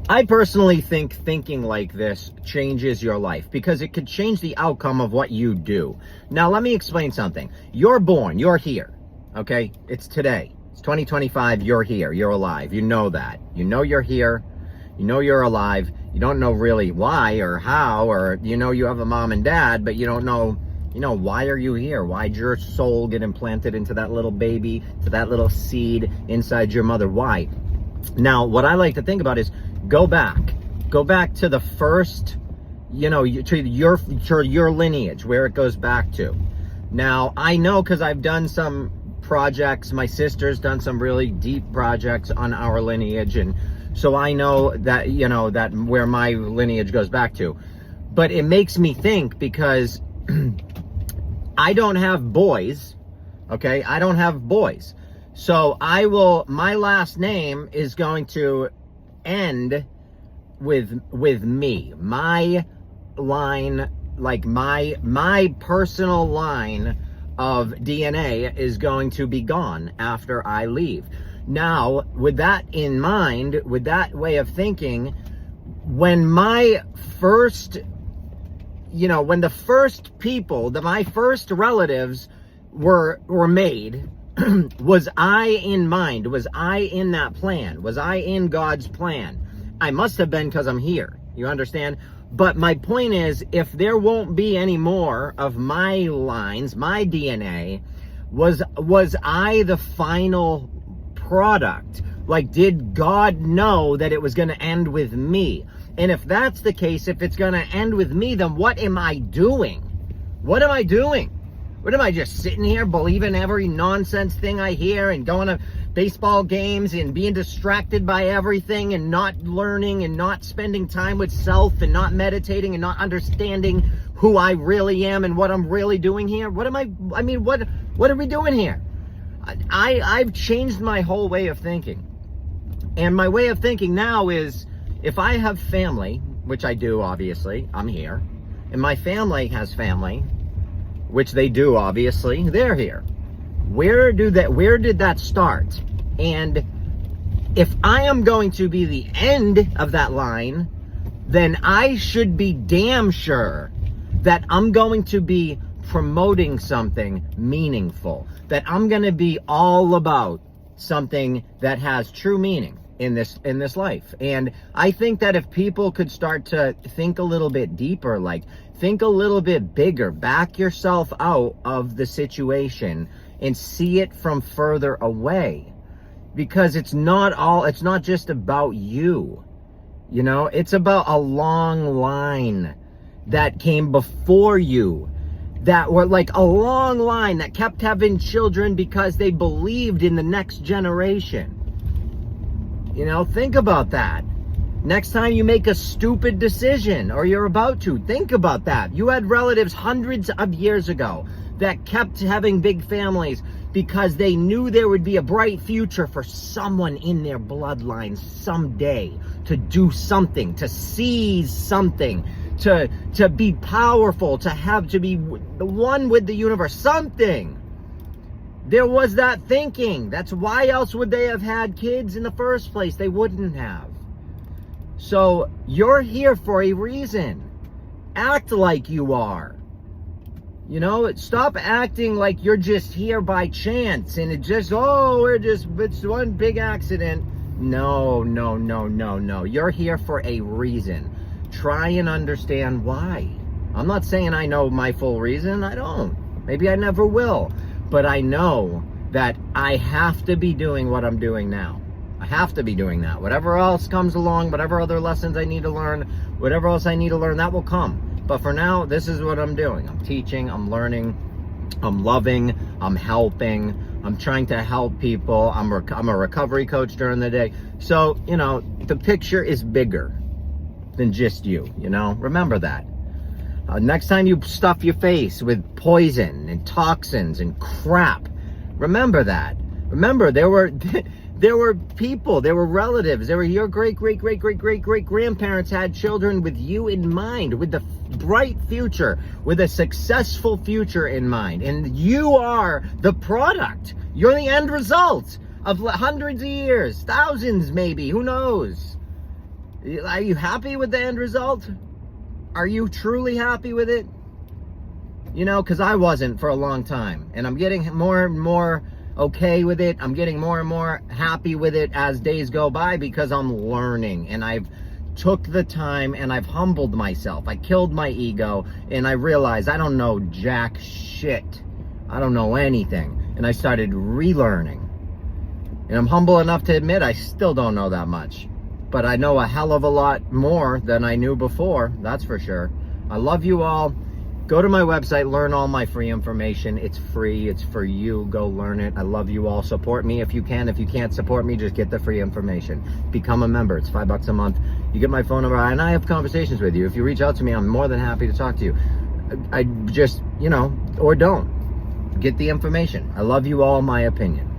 I personally think thinking like this changes your life because it could change the outcome of what you do. Now, let me explain something. You're born, you're here, okay? It's today. It's 2025, you're here, you're alive. You know that. You know you're here, you know you're alive. You don't know really why or how, or you know you have a mom and dad, but you don't know, why are you here? Why'd your soul get implanted into that little baby, to that little seed inside your mother? Why? Now, what I like to think about is go back to the first, to your lineage, where it goes back to. Now, I know because I've done some projects, my sister's done some really deep projects on our lineage, and so I know that, that where my lineage goes back to. But it makes me think because I don't have boys, okay? I don't have boys. So my last name is going to end with me. My line, like my personal line of DNA is going to be gone after I leave. Now, with that in mind, with that way of thinking, when my first relatives were made, was I in mind? Was I in that plan? Was I in God's plan? I must have been, because I'm here. You understand? But my point is, if there won't be any more of my lines, my DNA, was I the final product? Like, did God know that it was going to end with me? And if that's the case, if it's going to end with me, then what am I doing? What am I doing? What am I, just sitting here believing every nonsense thing I hear and going to baseball games and being distracted by everything and not learning and not spending time with self and not meditating and not understanding who I really am and what I'm really doing here? What are we doing here? I've changed my whole way of thinking. And my way of thinking now is, if I have family, which I do, obviously, I'm here, and my family has family, which they do, obviously, they're here. Where did that start? And if I am going to be the end of that line, then I should be damn sure that I'm going to be promoting something meaningful, that I'm going to be all about something that has true meaning in this life. And I think that if people could start to think a little bit deeper, like think a little bit bigger, back yourself out of the situation and see it from further away, because it's not just about you, it's about a long line that came before you, that were like a long line that kept having children because they believed in the next generation. Think about that. Next time you make a stupid decision, or you're about to, think about that. You had relatives hundreds of years ago that kept having big families because they knew there would be a bright future for someone in their bloodline someday to do something, to seize something, to be powerful, to be one with the universe, something. There was that thinking. That's why else would they have had kids in the first place? They wouldn't have. So you're here for a reason. Act like you are. Stop acting like you're just here by chance and it's one big accident. No. You're here for a reason. Try and understand why. I'm not saying I know my full reason. I don't. Maybe I never will. But I know that I have to be doing what I'm doing now. I have to be doing that. Whatever else comes along, whatever other lessons I need to learn, whatever else I need to learn, that will come. But for now, this is what I'm doing. I'm teaching, I'm learning, I'm loving, I'm helping, I'm trying to help people. I'm a recovery coach during the day. So, the picture is bigger than just you, Remember that. Next time you stuff your face with poison and toxins and crap, remember that. Remember, there were people, there were relatives, there were your great-great-great-great-great-great-grandparents had children with you in mind, with the bright future, with a successful future in mind. And you are the product. You're the end result of hundreds of years, thousands maybe, who knows? Are you happy with the end result? Are you truly happy with it? You know, because I wasn't for a long time. And I'm getting more and more okay with it. I'm getting more and more happy with it as days go by because I'm learning. And I've took the time and I've humbled myself. I killed my ego and I realized I don't know jack shit. I don't know anything. And I started relearning. And I'm humble enough to admit I still don't know that much. But I know a hell of a lot more than I knew before. That's for sure. I love you all. Go to my website, learn all my free information. It's free. It's for you. Go learn it. I love you all. Support me if you can. If you can't support me, just get the free information. Become a member. It's $5 a month. You get my phone number, and I have conversations with you. If you reach out to me, I'm more than happy to talk to you. I just, you know, or don't. Get the information. I love you all, my opinion.